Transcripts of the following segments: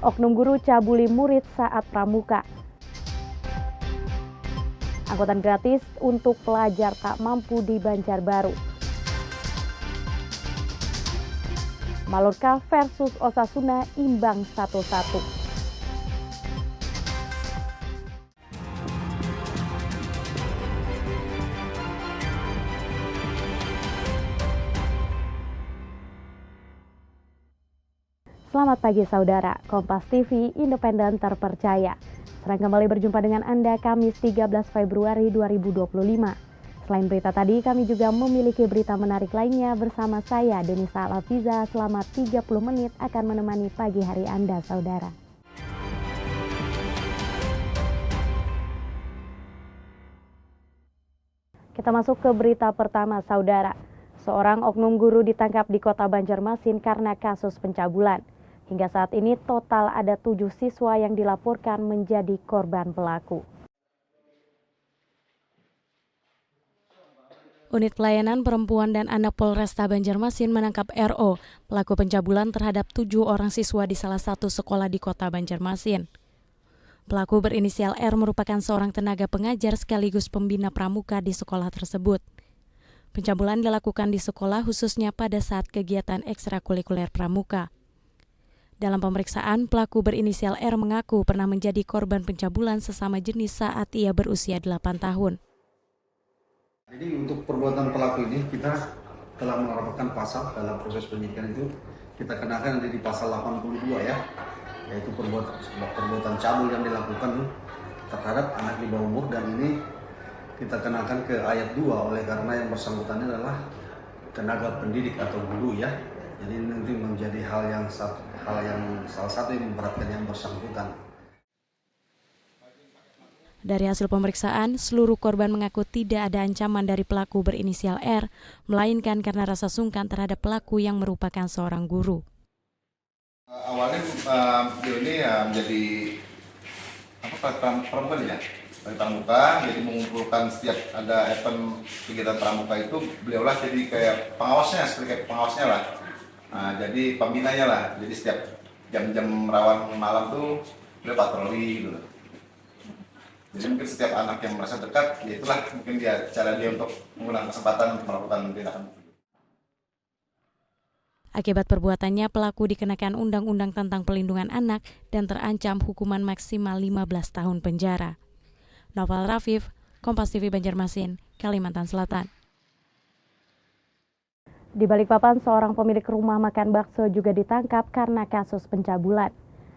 Oknum guru cabuli murid saat pramuka. Angkutan gratis untuk pelajar tak mampu di Banjarbaru. Mallorca versus Osasuna imbang 1-1. Selamat pagi saudara, Kompas TV independen terpercaya. Senang kembali berjumpa dengan Anda Kamis 13 Februari 2025. Selain berita tadi, kami juga memiliki berita menarik lainnya bersama saya, Denisa Alafiza. Selama 30 menit akan menemani pagi hari Anda saudara. Kita masuk ke berita pertama saudara. Seorang oknum guru ditangkap di kota Banjarmasin karena kasus pencabulan. Hingga saat ini total ada 7 siswa yang dilaporkan menjadi korban pelaku. Unit Pelayanan Perempuan dan Anak Polresta Banjarmasin menangkap RO, pelaku pencabulan terhadap 7 orang siswa di salah satu sekolah di kota Banjarmasin. Pelaku berinisial R merupakan seorang tenaga pengajar sekaligus pembina pramuka di sekolah tersebut. Pencabulan dilakukan di sekolah khususnya pada saat kegiatan ekstrakurikuler pramuka. Dalam pemeriksaan, pelaku berinisial R mengaku pernah menjadi korban pencabulan sesama jenis saat ia berusia 8 tahun. Jadi untuk perbuatan pelaku ini kita telah menerapkan pasal dalam proses penyidikan itu kita kenakan di pasal 82 ya, yaitu perbuatan cabul yang dilakukan terhadap anak di bawah umur, dan ini kita kenakan ke ayat 2 oleh karena yang bersangkutan adalah tenaga pendidik atau guru ya. Jadi nanti menjadi hal yang salah satu yang memberatkan yang bersangkutan. Dari hasil pemeriksaan, seluruh korban mengaku tidak ada ancaman dari pelaku berinisial R, melainkan karena rasa sungkan terhadap pelaku yang merupakan seorang guru. Awalnya beliau ini menjadi pramuka ya, dari pramuka, jadi mengumpulkan setiap ada event kegiatan pramuka itu beliaulah jadi kayak pengawasnya, seperti kayak pengawasnya lah. Nah, jadi pembinanya lah, jadi setiap jam-jam rawan malam tuh beliau patroli gitu. Jadi mungkin setiap anak yang merasa dekat, ya itulah mungkin cara dia untuk menggunakan kesempatan untuk melakukan tindakan. Akibat perbuatannya, pelaku dikenakan Undang-Undang tentang Pelindungan Anak dan terancam hukuman maksimal 15 tahun penjara. Noval Rafif, Kompas TV Banjarmasin, Kalimantan Selatan. Di Balikpapan, seorang pemilik rumah makan bakso juga ditangkap karena kasus pencabulan.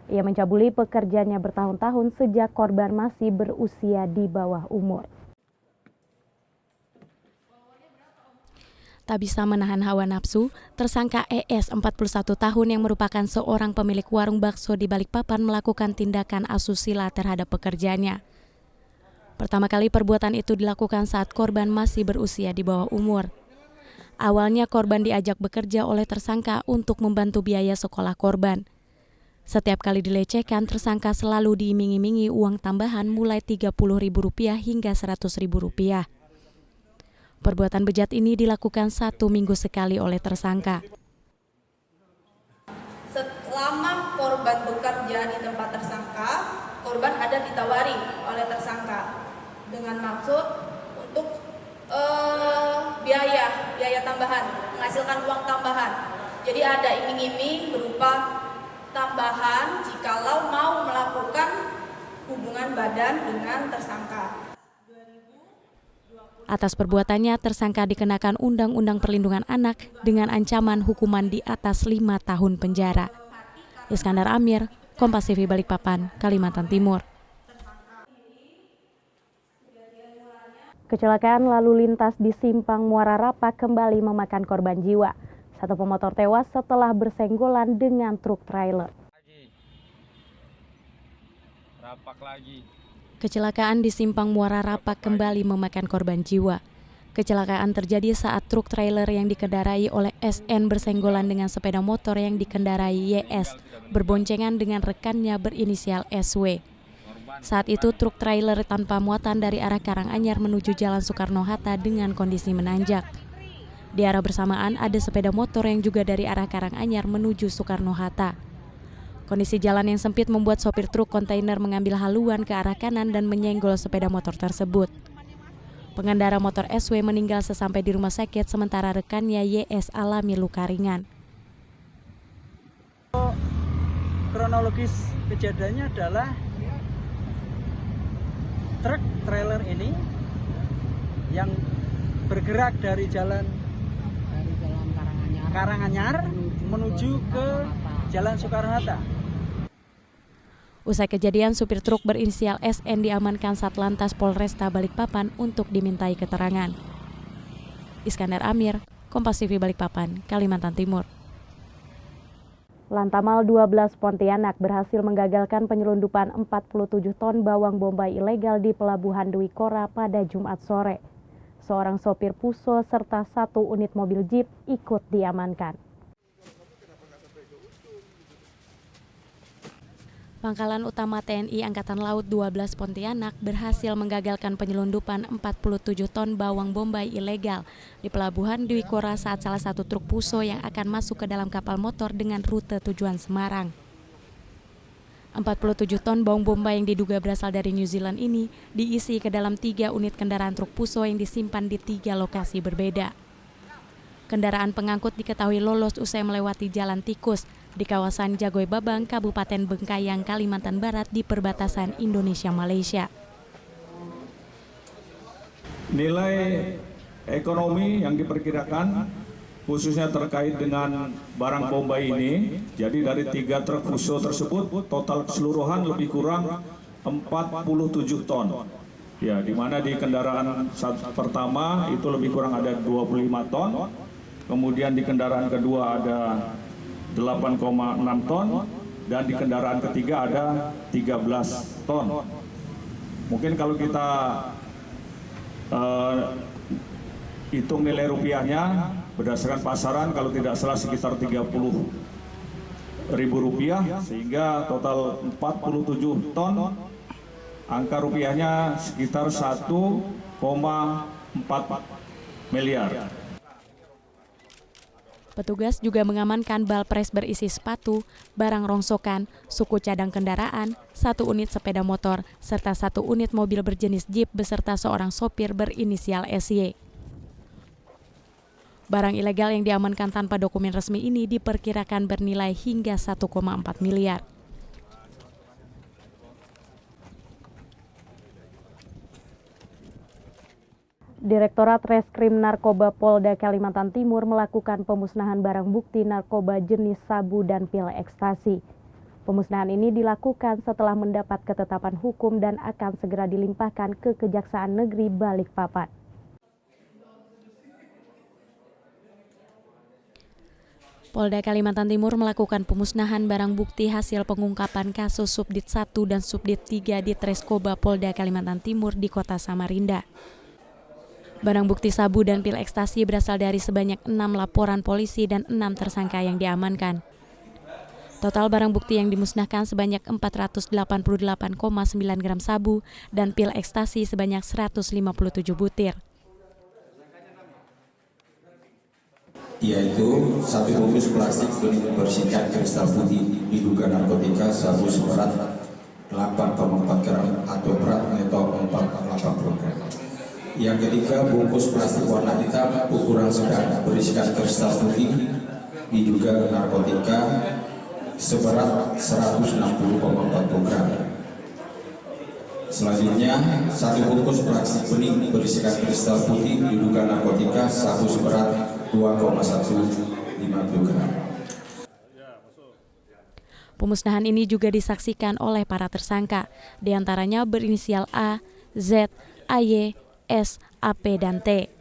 Ia mencabuli pekerjanya bertahun-tahun sejak korban masih berusia di bawah umur. Tak bisa menahan hawa nafsu, tersangka ES 41 tahun yang merupakan seorang pemilik warung bakso di Balikpapan melakukan tindakan asusila terhadap pekerjanya. Pertama kali perbuatan itu dilakukan saat korban masih berusia di bawah umur. Awalnya korban diajak bekerja oleh tersangka untuk membantu biaya sekolah korban. Setiap kali dilecehkan, tersangka selalu diiming-imingi uang tambahan mulai Rp30.000 hingga Rp100.000. Perbuatan bejat ini dilakukan 1 minggu sekali oleh tersangka. Selama korban bekerja di tempat tersangka, korban ada ditawari oleh tersangka dengan maksud untuk biaya tambahan, menghasilkan uang tambahan. Jadi ada iming-iming berupa tambahan jikalau mau melakukan hubungan badan dengan tersangka. Atas perbuatannya, tersangka dikenakan Undang-Undang Perlindungan Anak dengan ancaman hukuman di atas 5 tahun penjara. Iskandar Amir, Kompas TV Balikpapan, Kalimantan Timur. Kecelakaan lalu lintas di Simpang Muara Rapak kembali memakan korban jiwa. Satu pemotor tewas setelah bersenggolan dengan truk trailer. Kecelakaan di Simpang Muara Rapak kembali memakan korban jiwa. Kecelakaan terjadi saat truk trailer yang dikendarai oleh SN bersenggolan dengan sepeda motor yang dikendarai YS, berboncengan dengan rekannya berinisial SW. Saat itu truk trailer tanpa muatan dari arah Karanganyar menuju Jalan Soekarno-Hatta dengan kondisi menanjak. Di arah bersamaan ada sepeda motor yang juga dari arah Karanganyar menuju Soekarno-Hatta. Kondisi jalan yang sempit membuat sopir truk kontainer mengambil haluan ke arah kanan dan menyenggol sepeda motor tersebut. Pengendara motor SW meninggal sesampai di rumah sakit, sementara rekannya YS alami luka ringan. Kronologis kejadiannya adalah truk trailer ini yang bergerak dari jalan Karanganyar menuju ke Jalan Soekarno-Hatta. Usai kejadian, supir truk berinisial SN diamankan Satlantas Polresta Balikpapan untuk dimintai keterangan. Iskandar Amir, Kompas TV Balikpapan, Kalimantan Timur. Lantamal 12 Pontianak berhasil menggagalkan penyelundupan 47 ton bawang bombay ilegal di Pelabuhan Dwi Kora pada Jumat sore. Seorang sopir Puso serta 1 unit mobil Jeep ikut diamankan. Pangkalan Utama TNI Angkatan Laut 12 Pontianak berhasil menggagalkan penyelundupan 47 ton bawang bombay ilegal di Pelabuhan Dwi Kora saat salah satu truk Puso yang akan masuk ke dalam kapal motor dengan rute tujuan Semarang. 47 ton bawang bombay yang diduga berasal dari New Zealand ini diisi ke dalam 3 unit kendaraan truk Puso yang disimpan di 3 lokasi berbeda. Kendaraan pengangkut diketahui lolos usai melewati jalan tikus di kawasan Jagoy Babang, Kabupaten Bengkayang, Kalimantan Barat di perbatasan Indonesia-Malaysia. Nilai ekonomi yang diperkirakan khususnya terkait dengan barang bombay ini, jadi dari 3 truk Puso tersebut total keseluruhan lebih kurang 47 ton. Ya, di mana di kendaraan pertama itu lebih kurang ada 25 ton, kemudian di kendaraan kedua ada 8,6 ton, dan di kendaraan ketiga ada 13 ton. Mungkin kalau kita hitung nilai rupiahnya berdasarkan pasaran, kalau tidak salah sekitar 30.000 rupiah, sehingga total 47 ton, angka rupiahnya sekitar 1,4 miliar. Petugas juga mengamankan bal pres berisi sepatu, barang rongsokan, suku cadang kendaraan, 1 unit sepeda motor, serta 1 unit mobil berjenis Jeep beserta seorang sopir berinisial SY. Barang ilegal yang diamankan tanpa dokumen resmi ini diperkirakan bernilai hingga 1,4 miliar. Direktorat Reskrim Narkoba Polda Kalimantan Timur melakukan pemusnahan barang bukti narkoba jenis sabu dan pil ekstasi. Pemusnahan ini dilakukan setelah mendapat ketetapan hukum dan akan segera dilimpahkan ke Kejaksaan Negeri Balikpapan. Polda Kalimantan Timur melakukan pemusnahan barang bukti hasil pengungkapan kasus Subdit 1 dan Subdit 3 di Treskoba Polda Kalimantan Timur di Kota Samarinda. Barang bukti sabu dan pil ekstasi berasal dari sebanyak 6 laporan polisi dan 6 tersangka yang diamankan. Total barang bukti yang dimusnahkan sebanyak 488,9 gram sabu dan pil ekstasi sebanyak 157 butir. Yaitu 1 bungkus plastik berisikan kristal putih diduga narkotika sabu seberat 8,4 gram atau berat metal 480 gram. Yang ketiga, bungkus plastik warna hitam ukuran sedang berisikan kristal putih diduga narkotika seberat 160,40 gram. Selanjutnya, 1 bungkus plastik bening berisikan kristal putih diduga narkotika sabu seberat 2,150 gram. Pemusnahan ini juga disaksikan oleh para tersangka, diantaranya berinisial A, Z, AY, S, AP, dan T.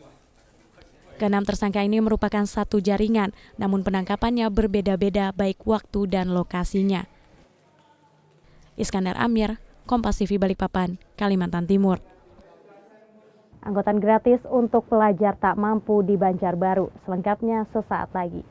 Keenam tersangka ini merupakan satu jaringan, namun penangkapannya berbeda-beda baik waktu dan lokasinya. Iskandar Amir, Kompas TV Balikpapan, Kalimantan Timur. Angkutan gratis untuk pelajar tak mampu di Banjarbaru. Selengkapnya sesaat lagi.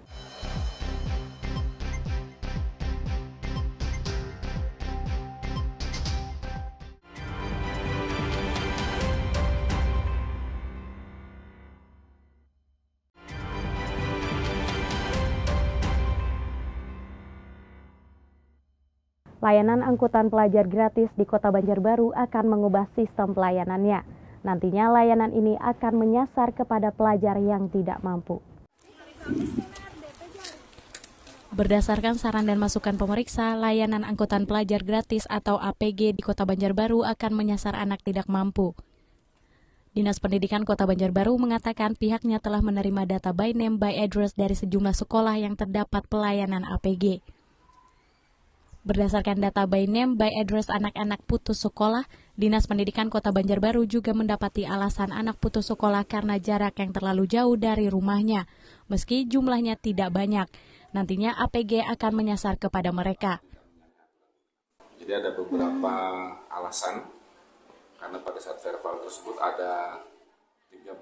Layanan angkutan pelajar gratis di Kota Banjarbaru akan mengubah sistem pelayanannya. Nantinya layanan ini akan menyasar kepada pelajar yang tidak mampu. Berdasarkan saran dan masukan pemeriksa, layanan angkutan pelajar gratis atau APG di Kota Banjarbaru akan menyasar anak tidak mampu. Dinas Pendidikan Kota Banjarbaru mengatakan pihaknya telah menerima data by name by address dari sejumlah sekolah yang terdapat pelayanan APG. Berdasarkan data by name by address anak-anak putus sekolah, Dinas Pendidikan Kota Banjarbaru juga mendapati alasan anak putus sekolah karena jarak yang terlalu jauh dari rumahnya, meski jumlahnya tidak banyak. Nantinya APG akan menyasar kepada mereka. Jadi ada beberapa alasan, karena pada saat verbal tersebut ada 13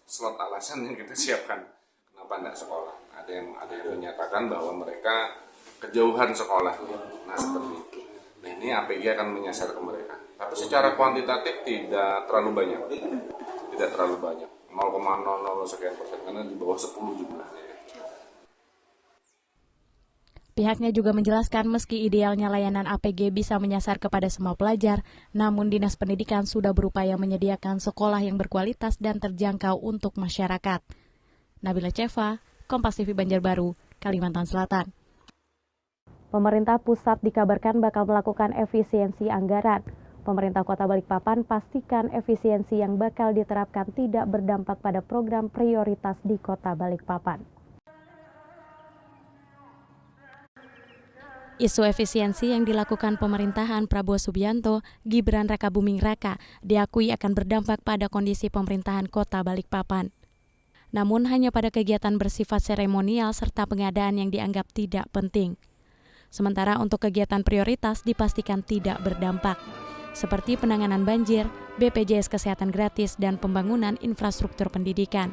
slot alasan yang kita siapkan kenapa tidak sekolah. Ada yang menyatakan bahwa mereka kejauhan sekolah, nah seperti itu. Nah ini APG akan menyasar ke mereka. Tapi secara kuantitatif tidak terlalu banyak, 0,00 sekian persen, karena di bawah 10 jumlahnya. Pihaknya juga menjelaskan meski idealnya layanan APG bisa menyasar kepada semua pelajar, namun Dinas Pendidikan sudah berupaya menyediakan sekolah yang berkualitas dan terjangkau untuk masyarakat. Nabila Ceva, Kompas TV Banjarbaru, Kalimantan Selatan. Pemerintah pusat dikabarkan bakal melakukan efisiensi anggaran. Pemerintah Kota Balikpapan pastikan efisiensi yang bakal diterapkan tidak berdampak pada program prioritas di Kota Balikpapan. Isu efisiensi yang dilakukan pemerintahan Prabowo Subianto, Gibran Rakabuming Raka diakui akan berdampak pada kondisi pemerintahan Kota Balikpapan. Namun hanya pada kegiatan bersifat seremonial serta pengadaan yang dianggap tidak penting. Sementara untuk kegiatan prioritas dipastikan tidak berdampak, seperti penanganan banjir, BPJS Kesehatan gratis, dan pembangunan infrastruktur pendidikan.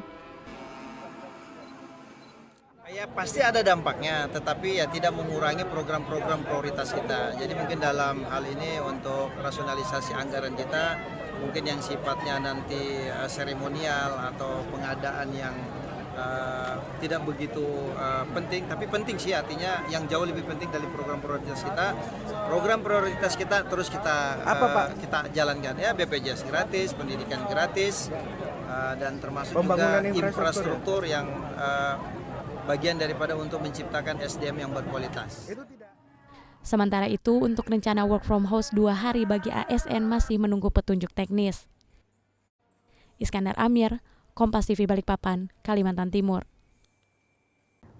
Ya pasti ada dampaknya, tetapi ya tidak mengurangi program-program prioritas kita. Jadi mungkin dalam hal ini untuk rasionalisasi anggaran kita, mungkin yang sifatnya nanti seremonial atau pengadaan yang tidak begitu penting, tapi penting sih, artinya yang jauh lebih penting dari program prioritas kita. Program prioritas kita terus kita kita jalankan ya, BPJS gratis, pendidikan gratis, dan termasuk juga infrastruktur yang bagian daripada untuk menciptakan SDM yang berkualitas. Sementara itu, untuk rencana work from house 2 hari bagi ASN masih menunggu petunjuk teknis. Iskandar Amir, Kompas TV Balikpapan, Kalimantan Timur.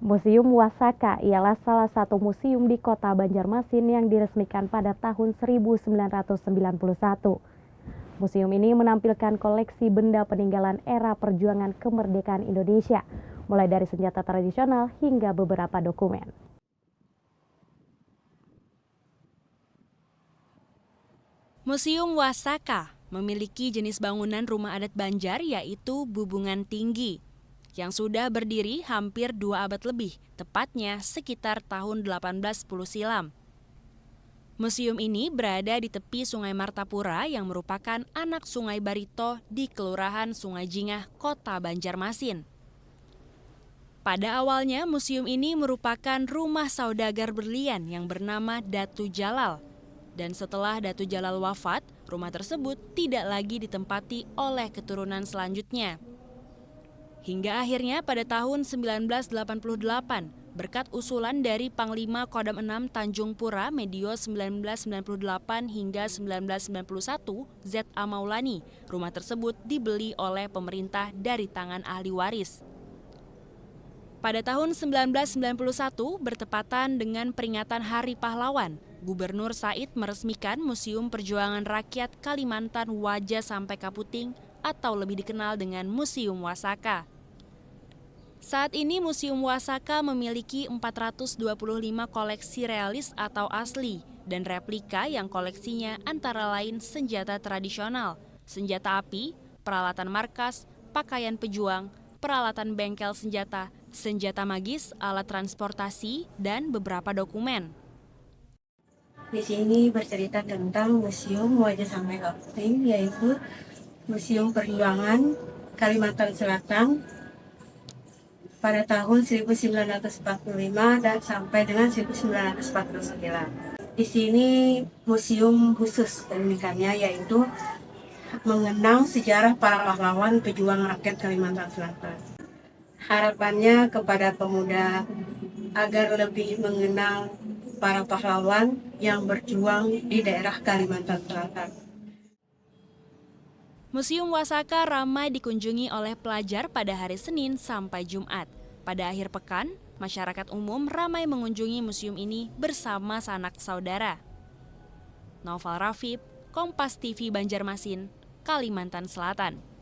Museum Wasaka ialah salah satu museum di Kota Banjarmasin yang diresmikan pada tahun 1991. Museum ini menampilkan koleksi benda peninggalan era perjuangan kemerdekaan Indonesia, mulai dari senjata tradisional hingga beberapa dokumen. Museum Wasaka memiliki jenis bangunan rumah adat Banjar yaitu Bubungan Tinggi, yang sudah berdiri hampir 2 abad lebih, tepatnya sekitar tahun 1810 silam. Museum ini berada di tepi Sungai Martapura yang merupakan anak Sungai Barito di Kelurahan Sungai Jingah, Kota Banjarmasin. Pada awalnya, museum ini merupakan rumah saudagar berlian yang bernama Datu Jalal. Dan setelah Datu Jalal wafat, rumah tersebut tidak lagi ditempati oleh keturunan selanjutnya. Hingga akhirnya pada tahun 1988, berkat usulan dari Panglima Kodam 6 Tanjung Pura medio 1998 hingga 1991, Z.A. Maulani, rumah tersebut dibeli oleh pemerintah dari tangan ahli waris. Pada tahun 1991, bertepatan dengan peringatan Hari Pahlawan, Gubernur Said meresmikan Museum Perjuangan Rakyat Kalimantan Wajah Sampai Kaputing atau lebih dikenal dengan Museum Wasaka. Saat ini Museum Wasaka memiliki 425 koleksi realis atau asli dan replika yang koleksinya antara lain senjata tradisional, senjata api, peralatan markas, pakaian pejuang, peralatan bengkel senjata, senjata magis, alat transportasi, dan beberapa dokumen. Di sini bercerita tentang Museum Wajah Sampai Kaputing, yaitu Museum Perjuangan Kalimantan Selatan pada tahun 1945 dan sampai dengan 1949. Di sini museum khusus keunikannya yaitu mengenang sejarah para pahlawan pejuang rakyat Kalimantan Selatan. Harapannya kepada pemuda agar lebih mengenal para pahlawan yang berjuang di daerah Kalimantan Selatan. Museum Wasaka ramai dikunjungi oleh pelajar pada hari Senin sampai Jumat. Pada akhir pekan, masyarakat umum ramai mengunjungi museum ini bersama sanak saudara. Naufal Rafib, Kompas TV Banjarmasin, Kalimantan Selatan.